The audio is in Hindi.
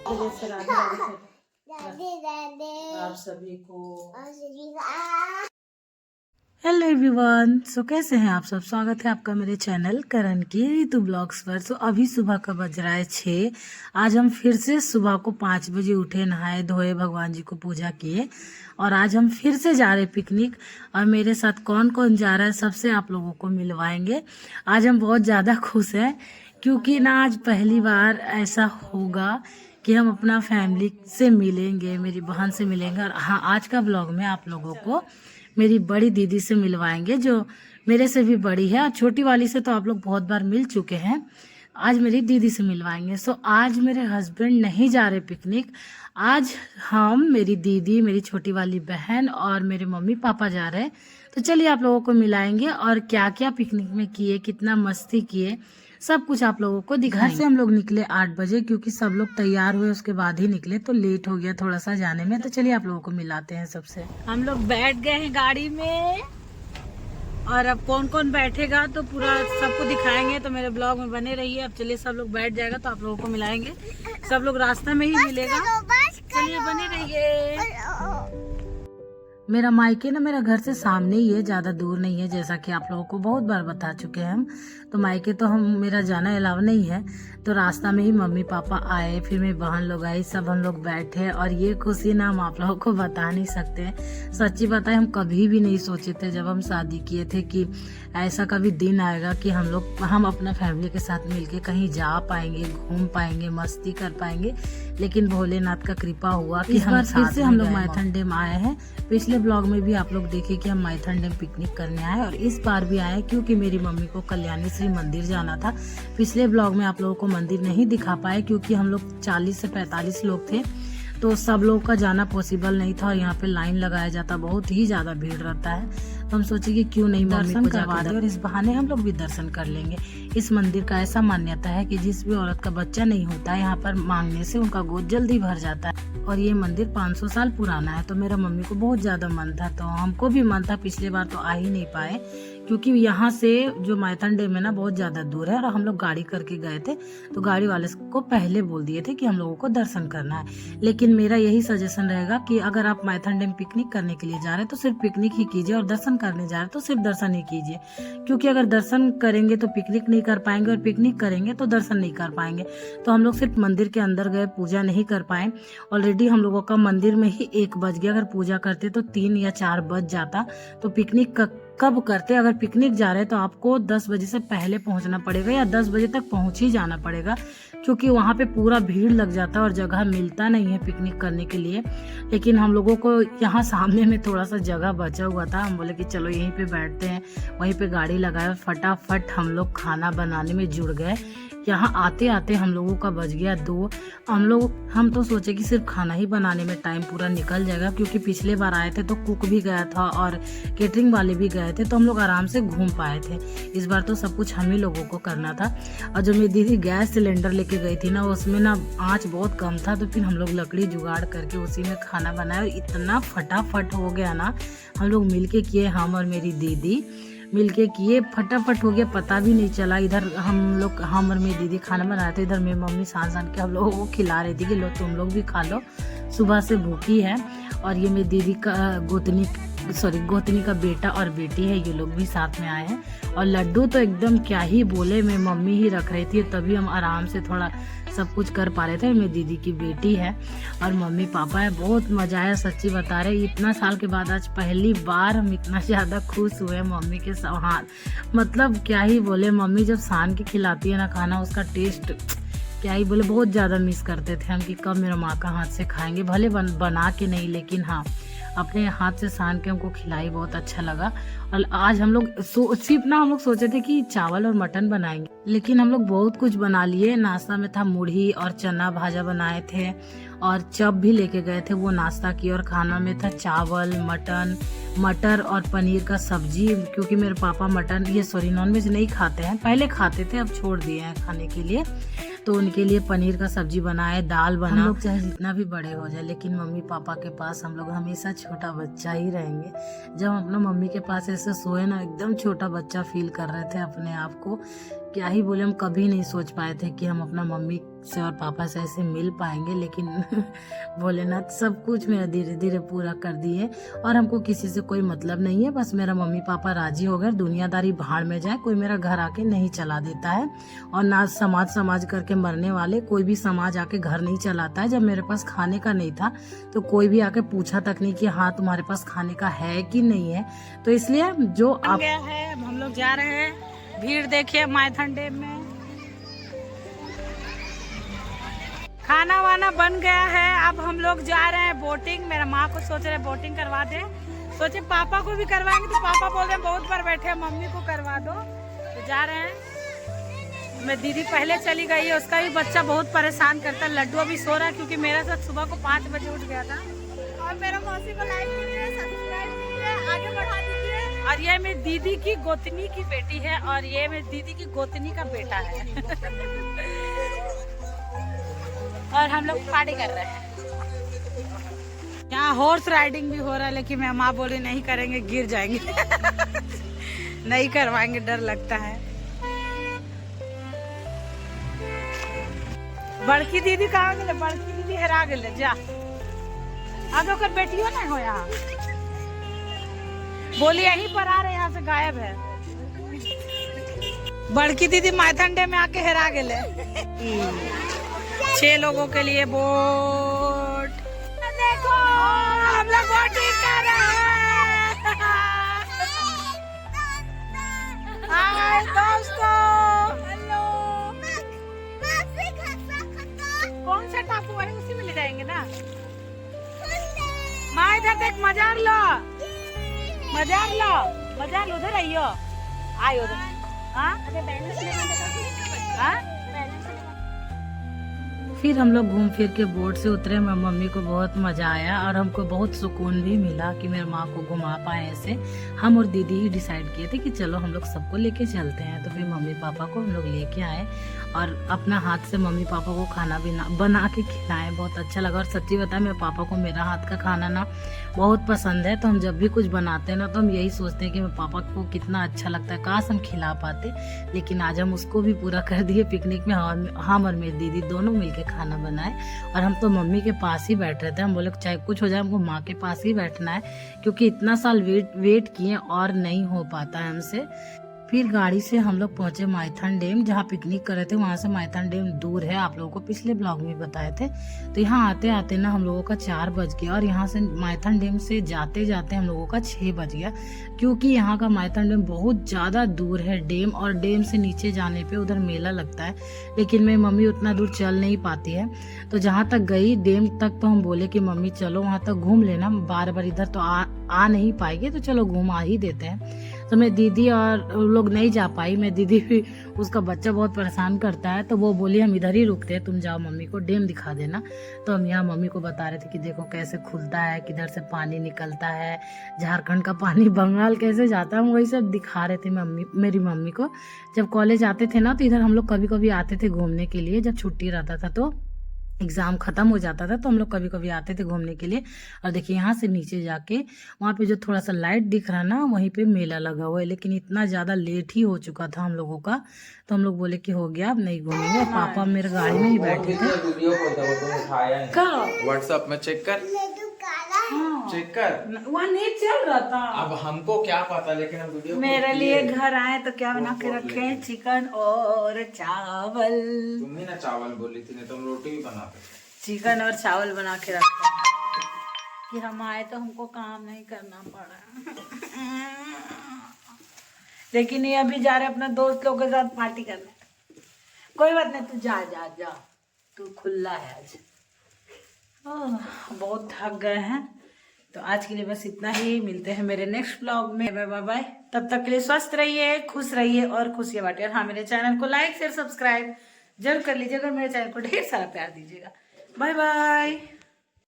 जय से राधे राधे आप सभी को। हेलो एवरीवन, सो कैसे हैं आप सब। स्वागत है आपका मेरे चैनल करण की ऋतु ब्लॉग्स पर। सो अभी सुबह का बज रहा है 6। आज हम फिर से सुबह को 5 बजे उठे, नहाए धोए, भगवान जी को पूजा किए और आज हम फिर से जा रहे पिकनिक। और मेरे साथ कौन कौन जा रहा है सबसे आप लोगों को मिलवाएंगे। आज हम बहुत ज़्यादा खुश हैं क्योंकि ना आज पहली बार ऐसा होगा कि हम अपना फैमिली से मिलेंगे, मेरी बहन से मिलेंगे। और हाँ, आज का ब्लॉग में आप लोगों को मेरी बड़ी दीदी से मिलवाएंगे जो मेरे से भी बड़ी है। और छोटी वाली से तो आप लोग बहुत बार मिल चुके हैं, आज मेरी दीदी से मिलवाएंगे। सो आज मेरे हस्बैंड नहीं जा रहे पिकनिक। आज हम, मेरी दीदी, मेरी छोटी वाली बहन और मेरे मम्मी पापा जा रहे हैं। तो चलिए आप लोगों को मिलाएंगे और क्या क्या पिकनिक में किए, कितना मस्ती किए, सब कुछ आप लोगों को दिखाएंगे। घर से हम लोग निकले 8 बजे क्योंकि सब लोग तैयार हुए उसके बाद ही निकले, तो लेट हो गया थोड़ा सा जाने में। तो चलिए आप लोगों को मिलाते हैं सबसे। हम लोग बैठ गए हैं गाड़ी में और अब कौन कौन बैठेगा तो पूरा सबको दिखाएंगे, तो मेरे ब्लॉग में बने रहिए। अब चलिए सब लोग बैठ जाएगा तो आप लोगों को मिलाएंगे। सब लोग रास्ते में ही मिलेगा, चलिए बने रहिए। मेरा मायके ना मेरा घर से सामने ही है, ज़्यादा दूर नहीं है, जैसा कि आप लोगों को बहुत बार बता चुके हैं हम। तो मायके तो हम मेरा जाना अलाव नहीं है। तो रास्ता में ही मम्मी पापा आए, फिर मेरी बहन लोग आई, सब हम लोग बैठे। और ये खुशी ना हम आप लोगों को बता नहीं सकते। सच्ची बताए, हम कभी भी नहीं सोचे थे जब हम शादी किए थे कि ऐसा कभी दिन आएगा कि हम अपना फैमिली के साथ मिलके कहीं जा पाएंगे, घूम पाएंगे, मस्ती कर पाएंगे। लेकिन भोलेनाथ का कृपा हुआ कि इस बार फिर से हम लोग माइथन डैम आए हैं। पिछले ब्लॉग में भी आप लोग देखे कि हम माइथन डैम पिकनिक करने आए और इस बार भी आए क्योंकि मेरी मम्मी को कल्याणी श्री मंदिर जाना था। पिछले ब्लॉग में आप लोगों को मंदिर नहीं दिखा पाए क्योंकि हम लोग 40 से 45 लोग थे, तो सब लोगों का जाना पॉसिबल नहीं था और यहाँ पे लाइन लगाया जाता, बहुत ही ज्यादा भीड़ रहता है। तो हम सोचे कि क्यों नहीं दर्शन करवा दे और इस बहाने हम लोग भी दर्शन कर लेंगे। इस मंदिर का ऐसा मान्यता है कि जिस भी औरत का बच्चा नहीं होता है, यहाँ पर मांगने से उनका गोद जल्दी भर जाता है। और ये मंदिर 500 साल पुराना है। तो मेरा मम्मी को बहुत ज्यादा मन था, तो हमको भी मन था। पिछले बार तो आ ही नहीं पाए क्योंकि यहाँ से जो माइथन डैम है ना बहुत ज्यादा दूर है और हम लोग गाड़ी करके गए थे। तो गाड़ी वाले को पहले बोल दिए थे कि हम लोगों को दर्शन करना है। लेकिन मेरा यही सजेशन रहेगा कि अगर आप माइथन डैम पिकनिक करने के लिए जा रहे हैं तो सिर्फ पिकनिक ही कीजिए, और दर्शन करने जा रहे हैं तो सिर्फ दर्शन ही कीजिए। क्योंकि अगर दर्शन करेंगे तो पिकनिक नहीं कर पाएंगे और पिकनिक करेंगे तो दर्शन नहीं कर पाएंगे। तो हम लोग सिर्फ मंदिर के अंदर गए, पूजा नहीं कर पाए। ऑलरेडी हम लोगों का मंदिर में ही 1 बज गया। अगर पूजा करते तो 3 या 4 बज जाता। तो पिकनिक कब करते। अगर पिकनिक जा रहे हैं तो आपको 10 बजे से पहले पहुंचना पड़ेगा या 10 बजे तक पहुंच ही जाना पड़ेगा, क्योंकि वहाँ पे पूरा भीड़ लग जाता है और जगह मिलता नहीं है पिकनिक करने के लिए। लेकिन हम लोगों को यहाँ सामने में थोड़ा सा जगह बचा हुआ था, हम बोले कि चलो यहीं पे बैठते हैं। वहीं पे गाड़ी लगाए, फटाफट हम लोग खाना बनाने में जुड़ गए। यहाँ आते आते हम लोगों का बज गया 2। हम तो सोचे कि सिर्फ खाना ही बनाने में टाइम पूरा निकल जाएगा, क्योंकि पिछले बार आए थे तो कुक भी गया था और केटरिंग वाले भी गए थे, तो हम लोग आराम से घूम पाए थे। इस बार तो सब कुछ हम ही लोगों को करना था। और जो मेरी दीदी गैस सिलेंडर लेके गई थी ना, उसमें ना आँच बहुत कम था, तो फिर हम लोग लकड़ी जुगाड़ करके उसी में खाना बनाया। इतना फटाफट हो गया ना, हम लोग मिलके किए, हम और मेरी दीदी मिलके किए, फटाफट हो गया, पता भी नहीं चला। इधर हम और मेरी दीदी खाना बना रहे थे, इधर मेरी मम्मी सान के हम लोगों को खिला रही थी कि लो तुम लोग भी खा लो, सुबह से भूखी है। और ये मेरी दीदी का गोतनी का बेटा और बेटी है, ये लोग भी साथ में आए हैं। और लड्डू तो एकदम क्या ही बोले, मेरी मम्मी ही रख रही थी, तभी हम आराम से थोड़ा सब कुछ कर पा रहे थे। मेरी दीदी की बेटी है और मम्मी पापा है। बहुत मजा आया, सच्ची बता रहे। इतना साल के बाद आज पहली बार हम इतना ज्यादा खुश हुए मम्मी के साथ। मतलब क्या ही बोले, मम्मी जब सान के खिलाती है ना खाना, उसका टेस्ट क्या ही बोले, बहुत ज्यादा मिस करते थे हम कि कब मेरा माँ का हाथ से खाएंगे। भले बना के नहीं, लेकिन हाँ अपने हाथ से सान के हमको खिलाई, बहुत अच्छा लगा। और आज हम लोग सिर्फ ना हम लोग सोचे थे कि चावल और मटन बनाएंगे, लेकिन हम लोग बहुत कुछ बना लिए। नाश्ता में था मुढ़ी और चना भाजा बनाए थे और चप भी लेके गए थे, वो नाश्ता की। और खाना में था चावल, मटर और पनीर का सब्जी, क्योंकि मेरे पापा नॉनवेज नहीं खाते हैं। पहले खाते थे, अब छोड़ दिए हैं खाने के लिए। तो उनके लिए पनीर का सब्जी बनाए, दाल बना। हम लोग चाहे जितना भी बड़े हो जाए, लेकिन मम्मी पापा के पास हम लोग हमेशा छोटा बच्चा ही रहेंगे। जब हम अपना मम्मी के पास ऐसे सोए ना, एकदम छोटा बच्चा फील कर रहे थे अपने आप को क्या ही बोले, हम कभी नहीं सोच पाए थे कि हम अपना मम्मी से और पापा से ऐसे मिल पाएंगे, लेकिन भोलेनाथ सब कुछ मेरा धीरे धीरे पूरा कर दिए। और हमको किसी से कोई मतलब नहीं है, बस मेरा मम्मी पापा राजी हो गए, दुनियादारी भाड़ में जाए, कोई मेरा घर आके नहीं चला देता है। और ना समाज करके मरने वाले, कोई भी समाज आके घर नहीं चलाता है। जब मेरे पास खाने का नहीं था तो कोई भी आके पूछा तक नहीं कि हाँ तुम्हारे पास खाने का है कि नहीं है। तो इसलिए जो आप गया है, हम लोग जा रहे हैं। भीड़ देखिए माइथन डैम में। खाना वाना बन गया है, अब हम लोग जा रहे हैं बोटिंग। मेरा माँ को सोच रहे बोटिंग करवा दे, सोचे पापा को भी करवाएंगे, तो पापा बोल रहे हैं बहुत बार बैठे हैं, मम्मी को करवा दो। तो जा रहे हैं। मैं दीदी पहले चली गई है, उसका भी बच्चा बहुत परेशान करता है। लड्डू अभी सो रहा है क्योंकि मेरा साथ सुबह को 5 बजे उठ गया था। और मेरा मौसी को लाइक कीजिए, सब्सक्राइब कीजिए, आगे बढ़ा दीजिए। और ये मेरी दीदी की गोतनी की बेटी है और ये मेरी दीदी की गोतनी का बेटा है। और हम लोग पार्टी कर रहे हैं। यहाँ हॉर्स राइडिंग भी हो रहा है, लेकिन मैं माँ बोली नहीं करेंगे, गिर जाएंगे। नहीं करवाएंगे, डर लगता है। बड़की दीदी कहाँ गए? बड़की दीदी हेरा गए, जा अब ओकर बेटियों नहीं हो यहाँ। बोली यहीं पर आ रहे, यहाँ से गायब है। बड़की दीदी माइथन डैम में आके हेरा गए। 6 लोगों के लिए बोट। देखो हम लोग बोटिंग कर रहे हैं। हाय दोस्तों, हेलो। कौन सा टापू है? उसी में ले जाएंगे ना। माँ इधर देख, मजार लो, मजार लो, मजार लो, उधर आइयो, आयो उधर। हाँ फिर हम लोग घूम फिर के बोट से उतरे। मेरी मम्मी को बहुत मजा आया और हमको बहुत सुकून भी मिला कि मेरे माँ को घुमा पाए ऐसे। हम और दीदी ही डिसाइड किए थे कि चलो हम लोग सबको लेके चलते हैं। तो फिर मम्मी पापा को हम लोग लेके आए और अपना हाथ से मम्मी पापा को खाना भी बना के खिलाए। बहुत अच्छा लगा। और सच्ची बताएं, मेरे पापा को मेरा हाथ का खाना ना बहुत पसंद है। तो हम जब भी कुछ बनाते हैं ना, तो हम यही सोचते हैं कि मेरे पापा को कितना अच्छा लगता है, काश हम खिला पाते। लेकिन आज हम उसको भी पूरा कर दिए। पिकनिक में हम और मेरी दीदी दोनों मिलके खाना बनाए। और हम तो मम्मी के पास ही बैठ रहे थे। हम बोले चाहे कुछ हो जाए, हमको माँ के पास ही बैठना है, क्योंकि इतना साल वेट किए और नहीं हो पाता है हमसे। फिर गाड़ी से हम लोग पहुंचे माइथन डैम, जहाँ पिकनिक कर रहे थे। वहां से माइथन डैम दूर है, आप लोगों को पिछले ब्लॉग में बताए थे। तो यहाँ आते आते ना हम लोगों का 4 बज गया। और यहाँ से माइथन डैम से जाते जाते हम लोगों का 6 बज गया, क्योंकि यहाँ का माइथन डैम बहुत ज़्यादा दूर है डैम। और डैम से नीचे जाने पे उधर मेला लगता है, लेकिन मेरी मम्मी उतना दूर चल नहीं पाती है। तो जहाँ तक गई डैम तक, तो हम बोले कि मम्मी चलो वहाँ तक घूम लेना, बार बार इधर तो आ नहीं पाएगी, तो चलो घुमा ही देते हैं। तो मैं दीदी और लोग नहीं जा पाई। मैं दीदी भी, उसका बच्चा बहुत परेशान करता है, तो वो बोली हम इधर ही रुकते हैं, तुम जाओ मम्मी को डैम दिखा देना। तो हम यहाँ मम्मी को बता रहे थे कि देखो कैसे खुलता है, किधर से पानी निकलता है, झारखंड का पानी बंगाल कैसे जाता है, हम वही सब दिखा रहे थे मेरी मम्मी को। जब कॉलेज आते थे ना, तो इधर हम लोग कभी कभी आते थे घूमने के लिए। जब छुट्टी रहता था, तो एग्ज़ाम ख़त्म हो जाता था, तो हम लोग कभी कभी आते थे घूमने के लिए। और देखिए यहाँ से नीचे जाके वहाँ पे जो थोड़ा सा लाइट दिख रहा ना, वहीं पे मेला लगा हुआ है। लेकिन इतना ज़्यादा लेट ही हो चुका था हम लोगों का, तो हम लोग बोले कि हो गया, अब नहीं घूमेंगे। पापा मेरे गाड़ी में ही बैठे थे। व्हाट्सएप में चेक कर, चेक कर, वहाँ नेट चल रहा था। अब हमको क्या पता, लेकिन हम वीडियो मेरे लिए घर आए तो क्या बना के रखे? चिकन और चावल। तुम ही ना चावल बोली थी, नहीं तो हम रोटी भी बनाते। चिकन और चावल बना के रखे कि हम आए तो हमको काम नहीं करना पड़ा। लेकिन ये अभी जा रहे अपने दोस्त लोगों के साथ पार्टी करने। कोई बात नहीं, तू जा जा जा, तू खुला है आज। बहुत थक गए हैं, तो आज के लिए बस इतना ही। मिलते हैं मेरे नेक्स्ट ब्लॉग में। Bye bye. तब तक के लिए स्वस्थ रहिए, खुश रहिए और खुशियां बांटिए। और हाँ, मेरे चैनल को लाइक शेयर सब्सक्राइब जरूर कर लीजिएगा और मेरे चैनल को ढेर सारा प्यार दीजिएगा। Bye bye.